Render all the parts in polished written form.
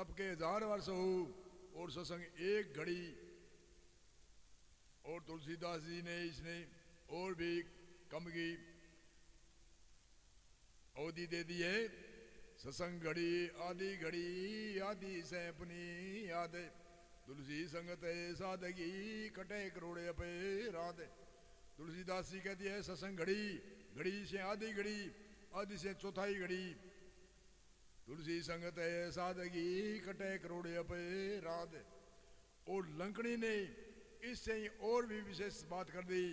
तप के 1000 वर्ष हो और सत्संग एक घड़ी। और तुलसीदास जी ने इसने और भी कम की अवधि दे दी है। सत्संग घड़ी आदि से अपनी याद, तुलसी संगत सादगी कटे करोड़े अपे रात। तुलसीदास जी कहती है सत्संग घड़ी, घड़ी से आदि से चौथाई घड़ी, तुलसी संगत सादगी कटे करोड़े अपे रात। और लंकनी ने इससे ही और भी विशेष बात कर दी।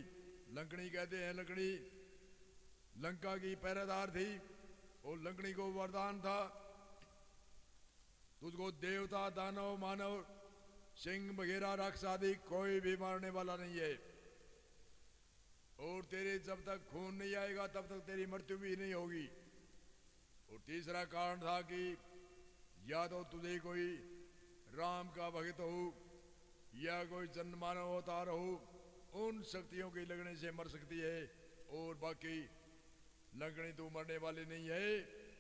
लंकनी कहते हैं लंकनी लंका की पहरेदार थी और लंकनी को वरदान था तुझको देवता दानव मानव सिंह वगैरह राक्षस आदि कोई भी मारने वाला नहीं है, और तेरे जब तक खून नहीं आएगा तब तक तेरी मृत्यु भी नहीं होगी। और तीसरा कारण था कि या तो तुझे कोई राम का भक्त हो या कोई जन्म मानव अवतार हो, उन शक्तियों की लगने से मर सकती है, और बाकी लंकनी तो मरने वाली नहीं है।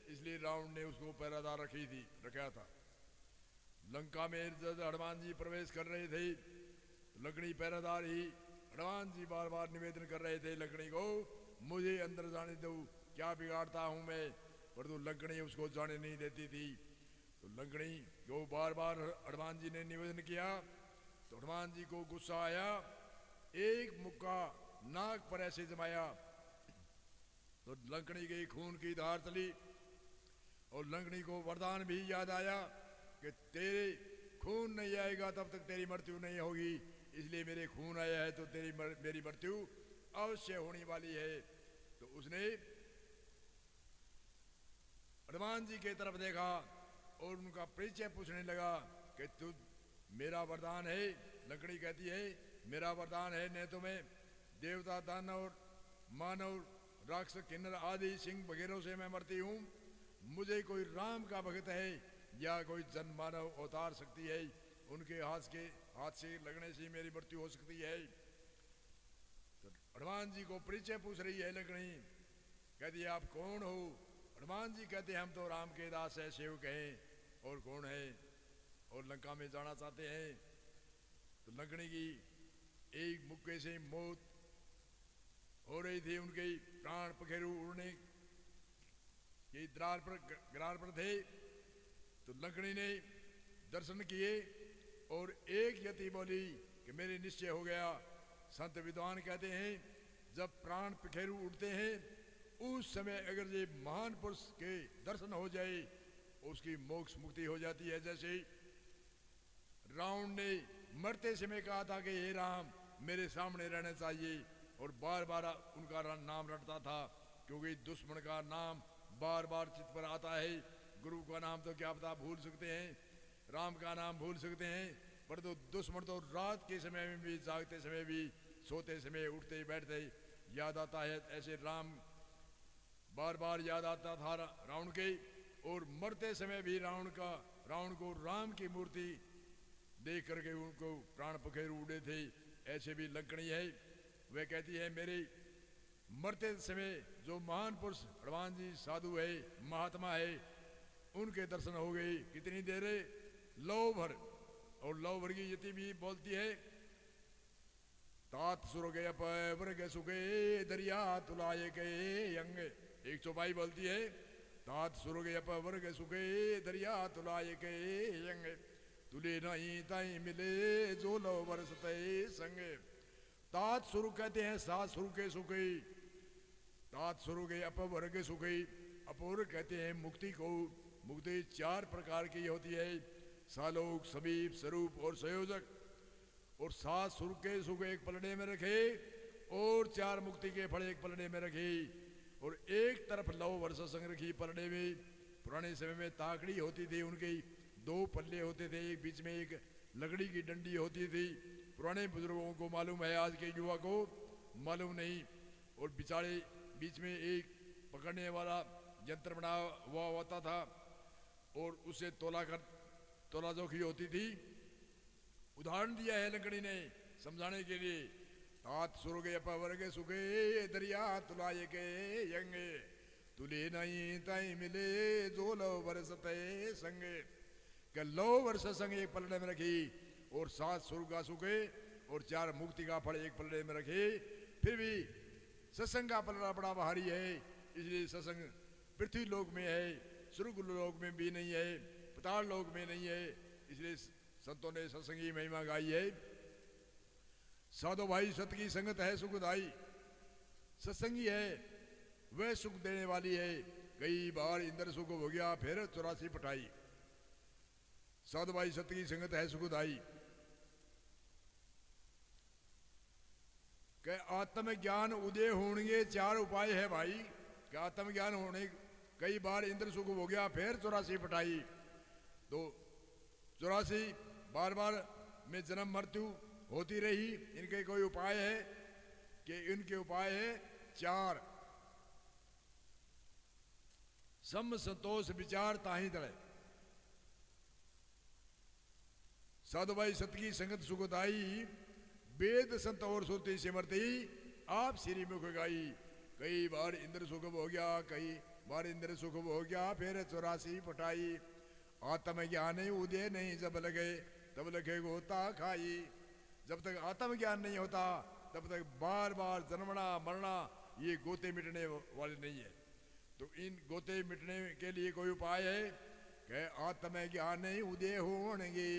इसलिए रावण ने उसको पहरादार रखा था। लंका में जब हनुमान जी प्रवेश कर रहे थे तो लंकनी पहरादार ही हनुमान जी बार बार निवेदन कर रहे थे लंकनी को, मुझे अंदर जाने दो, क्या बिगाड़ता हूं मैं, परंतु लंकनी उसको जाने नहीं देती थी। तो लंकनी को बार बार हनुमान जी ने निवेदन किया तो हनुमान जी को गुस्सा आया, एक मुक्का नाक पर ऐसे जमाया तो लंकनी के खून की धार चली। और लंकनी को वरदान भी याद आया कि तेरे खून नहीं आएगा तब तक तेरी मृत्यु नहीं होगी, इसलिए मेरे खून आया है तो मेरी मृत्यु अवश्य होने वाली है। तो उसने हनुमान जी की तरफ देखा और उनका परिचय पूछने लगा कि तू मेरा वरदान है। लंकनी कहती है मेरा वरदान है, नहीं तो मैं देवता दानव मानव राक्षस किन्नर आदि सिंह वगैरह से मैं मरती हूँ, मुझे कोई राम का भक्त है या कोई जन मानव अवतार शक्ति है, उनके हाथ से लगने से मेरी मृत्यु हो सकती है। तो हनुमान जी को परिचय पूछ रही है लंकनी, कहती है आप कौन हो। हनुमान जी कहते हैं हम तो राम के दास है, सेवक हैं, और कौन है, और लंका में जाना चाहते हैं। तो लंकनी की एक मुक्के से मौत हो रही थी, उनके प्राण पखेरु उड़ने के ग्रार पर थे। तो लंकनी ने दर्शन किए और एक यति बोली कि मेरे निश्चय हो गया। संत विद्वान कहते हैं जब प्राण पखेरु उड़ते हैं उस समय अगर ये महान पुरुष के दर्शन हो जाए उसकी मोक्ष मुक्ति हो जाती है। जैसे रावण ने मरते समय कहा था कि हे राम मेरे सामने रहना चाहिए, और बार बार उनका नाम रटता था, क्योंकि दुश्मन का नाम बार बार चित्त पर आता है। गुरु का नाम तो क्या पता भूल सकते हैं, राम का नाम भूल सकते हैं, पर तो दुश्मन तो रात के समय में भी, जागते समय भी, सोते समय, उठते बैठते याद आता है। ऐसे राम बार बार याद आता था रावण के, और मरते समय भी रावण को राम की मूर्ति देख करके उनको प्राण पखेरु उड़े थे। ऐसे भी लंकनी है, वह कहती है मेरे मरते समय जो महान पुरुष हनुमान जी साधु है, महात्मा है, उनके दर्शन हो गए। कितनी देर लौ भर, और लौ भर की यति भी बोलती है तात सुर गए वर्ग सुखे दरिया तुलाए गए यंग। एक चौपाई बोलती है तात सुर गए वर्ग सुखे दरिया तुलाए गए यंग, तुले नहीं ताई मिले जो लो बरसते संगे। तात सुरु कहते हैं सात सुरु के सुखे, तात सुरु के अपवर्ग सुखे। अपवर्ग कहते हैं मुक्ति को। मुक्ति चार प्रकार की होती है, सालोक, समीप, स्वरूप और संयोजक। और सात सुर के सुख एक पलड़े में रखे और चार मुक्ति के फल एक पलड़े में रखे, और एक तरफ लव वर्षा संग रखी पलड़े में। पुराने समय में ताकड़ी होती थी, उनके दो पल्ले होते थे, एक बीच में एक लकड़ी की डंडी होती थी। पुराने बुजुर्गों को मालूम है, आज के युवा को मालूम नहीं। और बिचारे बीच में एक पकड़ने वाला यंत्र बना हुआ होता था, और उसे तोला जोखी होती थी। उदाहरण दिया है लंकनी ने समझाने के लिए, तात सुरगे अपवर्गे सुखे दरिया तुलाए के यंगे, तुले नहीं ताई मिले जो लो बरसते संगे। कि लो वर्ष सत्संग एक पलड़े में रखी और 7 स्वर्ग का सुख और 4 मुक्ति का फल एक पलड़े में रखे। फिर भी सत्संग का पलड़ा बड़ा भारी है, इसलिए सत्संग पृथ्वी लोक में है, स्वर्ग लोक में भी नहीं है, पाताल लोक में नहीं है, इसलिए संतों ने सत्संग की महिमा गाई है। साधो भाई सत की संगत है सुखदाई, सत्संगी है वह सुख देने वाली है। कई बार इंद्र सुख हो गया फिर 84 पटाई। साधु भाई सत की संगत है सुखदाई। के आत्मज्ञान उदय होने 4 उपाय है भाई। कि आत्मज्ञान होने कई बार इंद्र सुख हो गया फिर 84 पटाई। तो 84 बार बार में जन्म मृत्यु होती रही। इनके कोई उपाय है कि इनके उपाय है 4। सम संतोष विचार ताही तड़े। साधु भाई सत की संगत सुखदाई, वेद संत और श्रुति सिमरती आप श्री मुख गाई। कई बार इंद्र सुख हो गया, कई बार इंद्र सुख हो गया फिर 84 पटाई। आत्मज्ञान उदय नहीं जब लगे तब लगे गोता खाई। जब तक आत्मज्ञान नहीं होता तब तक बार बार जन्मना मरना ये गोते मिटने वाले नहीं है। तो इन गोते मिटने के लिए कोई उपाय है कि आत्मज्ञान उदय होंगे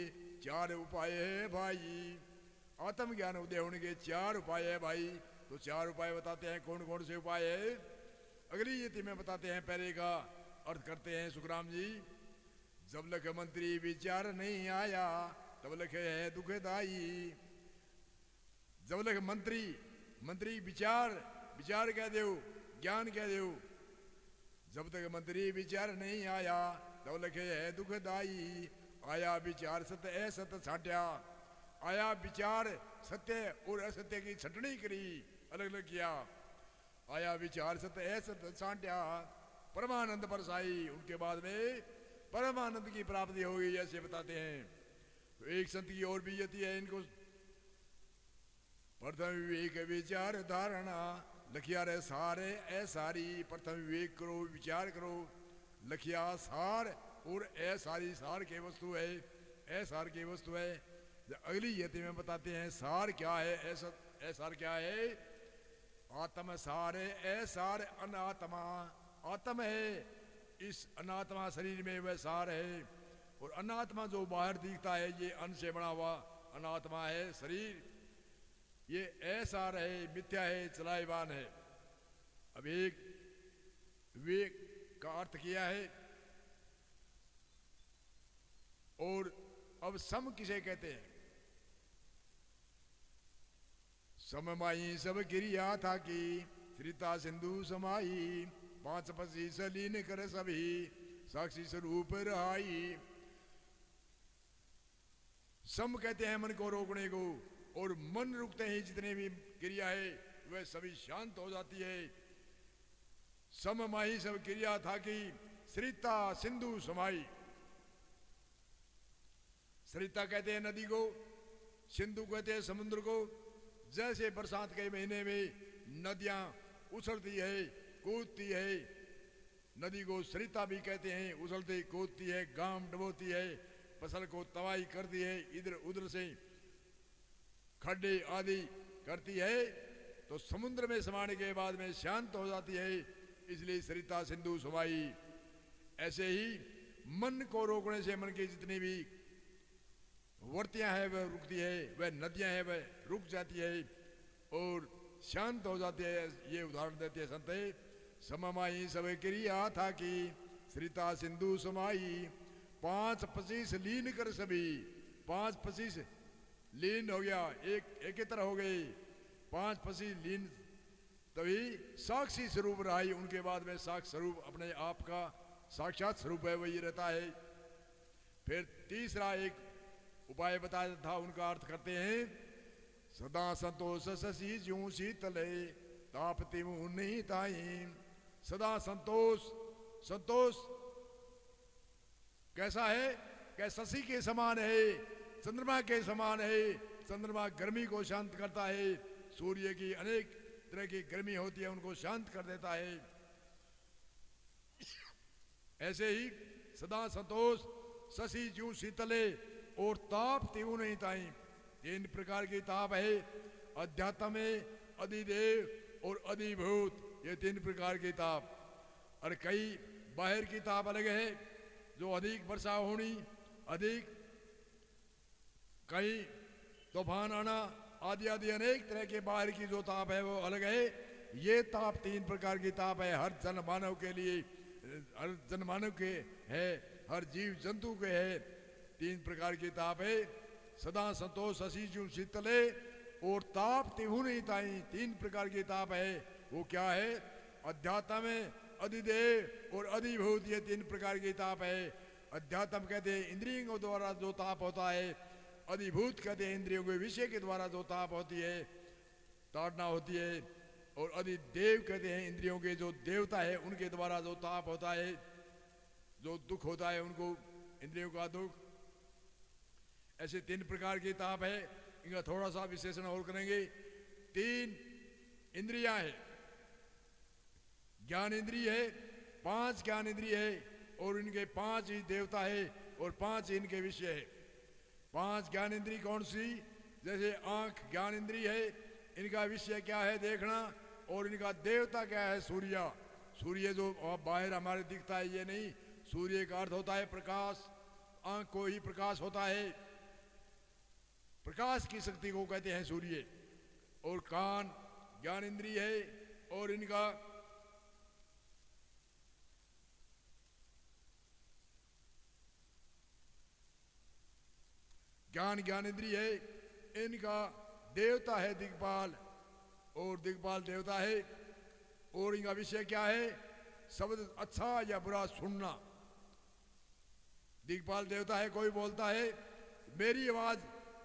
4 उपाय है भाई। आत्मज्ञान उदय होने के 4 उपाय है भाई। तो 4 उपाय बताते हैं कौन कौन से उपाय है। अगली यति में बताते हैं। पहले का अर्थ करते हैं सुखराम जी। जब लख मंत्री विचार नहीं आया तब लख है दुखदाई। जब लख मंत्री विचार कह दो, ज्ञान कह दो। जब तक मंत्री विचार नहीं आया तब लख है दुखदाई। आया विचार सत्य असत्य छांट्या। आया विचार सत्य और असत्य की छटनी करी, अलग अलग किया। आया विचार सत्य असत्य छांट्या, परमानंद परसाई। उनके बाद में परमानंद की प्राप्ति होगी ऐसे बताते हैं। तो एक संत की और भी यति है इनको। प्रथम विवेक विचार धारणा लखिया रे सारे ऐसारी। प्रथम विवेक करो विचार करो, लखिया सार और ऐसारी सार के वस्तु है, ऐसार की वस्तु है। अगली यति में बताते हैं सार क्या है, ऐसार क्या है। आत्म सार है, ऐसार अनात्मा। आत्म है, इस अनात्मा शरीर में वह सार है। और अनात्मा जो बाहर दिखता है ये अन्न से बना हुआ अनात्मा है शरीर। ये ऐसार है, मिथ्या है, चलायमान है। अब एक विवेक का अर्थ किया है। और अब सम किसे कहते हैं। सममाई सब क्रिया था कि श्रीता सिंधु समाई। 5 पसी सलीन कर सभी साक्षी स्वरूप रहाई। सम कहते हैं मन को रोकने को। और मन रुकते ही जितने भी क्रिया है वह सभी शांत हो जाती है। सममाई सब क्रिया था कि श्रीता सिंधु समाई। सरिता कहते हैं नदी को, सिंधु कहते हैं समुद्र को। जैसे बरसात के महीने में नदियां उछलती है कूदती है, नदी को सरिता भी कहते हैं। उछलती कूदती है, गांव डबोती है, फसल को तबाही करती है, इधर उधर से खड्डे आदि करती है। तो समुद्र में समाने के बाद में शांत हो जाती है, इसलिए सरिता सिंधु समाई। ऐसे ही मन को रोकने से मन की जितनी भी वर्तियां हैं वह रुकती है, वह नदियां हैं वह रुक जाती है और शांत हो जाती है। ये उदाहरण देते हैं संत। सममाई सब क्रिया था कि श्रीता सिंधु समाई। 5 पसीस लीन कर सभी। 5 पसीस लीन हो गया, एक ही तरह हो गई। 5 पसीस लीन तभी साक्षी स्वरूप रहा। उनके बाद में साक्ष स्वरूप अपने आप का साक्षात स्वरूप है वही रहता है। फिर तीसरा एक उपाय बताया था, उनका अर्थ करते हैं। सदा संतोष शशि ज्यों शीतले तापति मुँह नहीं ताई। सदा संतोष, संतोष कैसा है? कैसा शशि के समान है, चंद्रमा के समान है। चंद्रमा गर्मी को शांत करता है, सूर्य की अनेक तरह की गर्मी होती है उनको शांत कर देता है। ऐसे ही सदा संतोष ससी ज्यों शीतले और ताप त्यों नहीं ताई। तीन प्रकार की ताप है, अध्यात्म है, अधिदेव और अधिभूत, ये तीन प्रकार की ताप। और कई बाहर की ताप अलग है, जो अधिक वर्षा होनी, अधिक कहीं तूफान आना आदि आदि अनेक तरह के बाहर की जो ताप है वो अलग है। ये ताप तीन प्रकार की ताप है, हर जन मानव के लिए, हर जन मानव के है, हर जीव जंतु के है। तीन प्रकार की ताप है, सदा संतोष हसी ज्यों शीतले और ताप तिहु नहीं ताई। तीन प्रकार की ताप है, वो क्या है? अध्यात्म है, अधिदेव और अधिभूत, ये तीन प्रकार की ताप है। अध्यात्म कहते हैं इंद्रियों द्वारा जो ताप होता है, अधिभूत कहते हैं इंद्रियों के विषय के द्वारा जो ताप होती है, ताड़ना होती है, और अधिदेव कहते हैं इंद्रियों के जो देवता है उनके द्वारा जो ताप होता है, जो दुख होता है उनको, इंद्रियों का दुख। ऐसे तीन प्रकार की ताप है, इनका थोड़ा सा विश्लेषण और करेंगे। तीन इंद्रियां है, ज्ञान इंद्रिय है, पांच ज्ञान इंद्रिय है, और इनके पांच ही देवता है और पांच ही इनके विषय है। पांच ज्ञान इंद्रिय कौन सी? जैसे आंख ज्ञान इंद्रिय है, इनका विषय क्या है? देखना, और इनका देवता क्या है? सूर्य। सूर्य जो बाहर हमारे दिखता है ये नहीं, सूर्य का अर्थ होता है प्रकाश, आंख को ही प्रकाश होता है, प्रकाश की शक्ति को कहते हैं सूर्य। और कान ज्ञान इंद्रिय है, और इनका ज्ञान इंद्रिय है, इनका देवता है दिग्पाल, और दिग्पाल देवता है। और इनका विषय क्या है? शब्द अच्छा या बुरा सुनना। दिग्पाल देवता है, कोई बोलता है मेरी आवाज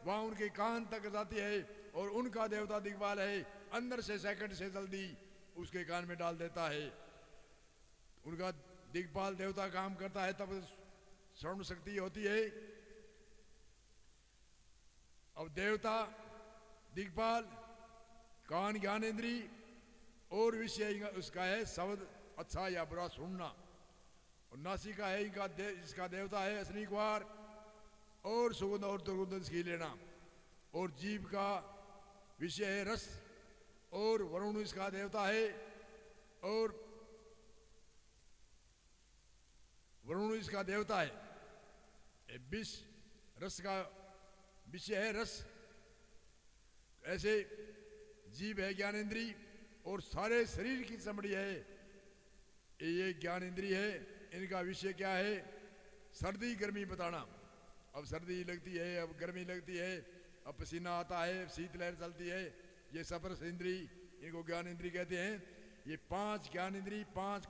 वहां उनके कान तक जाती है, और उनका देवता दिग्पाल है, अंदर से सेकंड से जल्दी उसके कान में डाल देता है। उनका दिग्पाल देवता काम करता है तब श्रवण शक्ति होती है। अब देवता दिग्पाल, कान ज्ञान इंद्री, और विषय उसका है शब्द अच्छा या बुरा सुनना। और नासिका है इनका इसका देवता है असनी कुमार, और सुगंध और दुर्गंध इसकी लेना। और जीव का विषय है रस, और वरुण इसका देवता है, और वरुण इसका देवता है। विष रस का विषय है रस। ऐसे जीव है ज्ञान इंद्री, और सारे शरीर की चमड़ी है, ये ज्ञान इंद्री है। इनका विषय क्या है? सर्दी गर्मी बताना। अब सर्दी लगती है, अब गर्मी लगती है, अब पसीना आता है, शीतलहर चलती है, ये सफरस इंद्री, इनको ज्ञान इंद्री कहते हैं। ये पांच ज्ञान इंद्री, पांच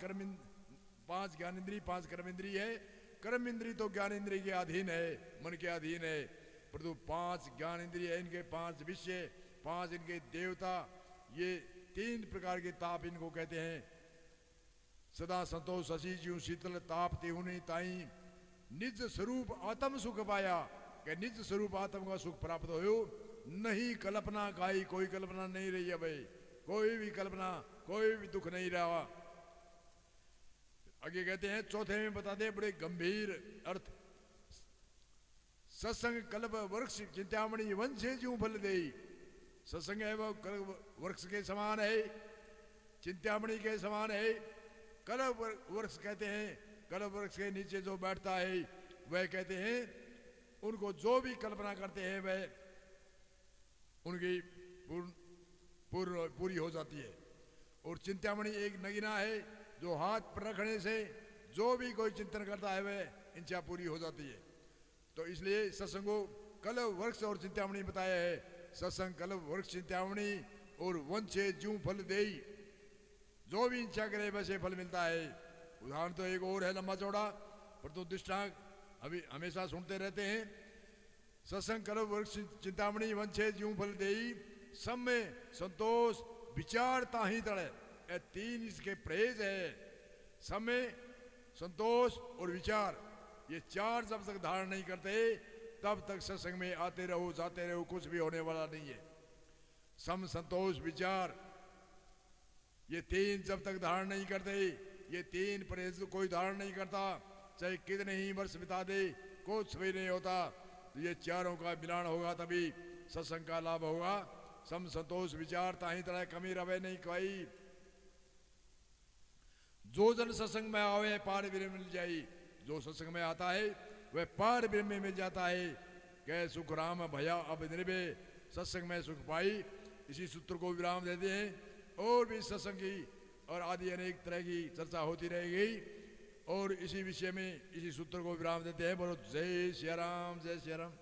ज्ञान इंद्री, पांच कर्म इंद्री है। कर्म इंद्री तो ज्ञान इंद्री के अधीन है, मन के अधीन है, परंतु पांच ज्ञान इंद्रिय है, इनके पांच विषय, पांच इनके देवता, ये तीन प्रकार के ताप इनको कहते हैं। सदा संतोष हसी ज्यों शीतल ताप तिहु नहीं ताई। निज स्वरूप आत्म सुख पाया, कि निज स्वरूप आत्म का सुख प्राप्त हो, नहीं कल्पना काई, कोई कल्पना नहीं रही है भाई, कोई भी कल्पना, कोई भी दुख नहीं रहा। आगे कहते हैं चौथे में बता दे बड़े गंभीर अर्थ। सत्संग कल्प वृक्ष चिंतामणि वन से ज्यों फल दे। सत्संग है वो कल्प वृक्ष के समान है, चिंतामणि के समान है। कल्प वृक्ष कहते हैं, कल्प वृक्ष के नीचे जो बैठता है वह कहते हैं उनको जो भी कल्पना करते हैं वह उनकी पूरी हो जाती है। और चिंतामणि एक नगीना है जो हाथ पर रखने से जो भी कोई चिंतन करता है वह इच्छा पूरी हो जाती है। तो इसलिए सत्संगो कल्प वृक्ष और चिंतामणि बताया है। सत्संग कल्प वृक्ष चिंतामणि और वंशे ज्यों फल देई, जो भी इच्छा करे वैसे फल मिलता है। उदाहरण तो एक और है लंबा चौड़ा, पर तो दृष्टांत अभी हमेशा सुनते रहते हैं। सत्संग कल्प वृक्ष चिंतामणि वंशे ज्यों फल देई, सब में संतोष विचार ताही तड़े, ये तीन इसके प्रेज है। सब में संतोष और विचार, ये चार जब तक धारण नहीं करते तब तक सत्संग में आते रहो जाते रहो, कुछ भी होने वाला नहीं है। सम संतोष विचार, ये तीन जब तक धारण नहीं करते, ये तीन प्रेज कोई धारण नहीं करता, चाहे कितने ही वर्ष बिता दे, कुछ भी नहीं होता। तो ये चारों का मिलान होगा तभी सत्संग का लाभ होगा। सम संतोष विचार ताही तरह कमी रवे नहीं कोई। जो जन सत्संग में आवे पार ब्रह्म मिल जाई। जो सत्संग में आता है वह पार ब्रह्म में मिल जाता है। कह सुख राम भया अब निर्भय, सत्संग में सुख पाई। इसी सूत्र को विराम देते हैं। और भी सत्संग की और आदि अनेक तरह की चर्चा होती रहेगी। और इसी विषय में इसी सूत्र को विराम देते हैं। बोलो जय सिया राम, जय सिया राम।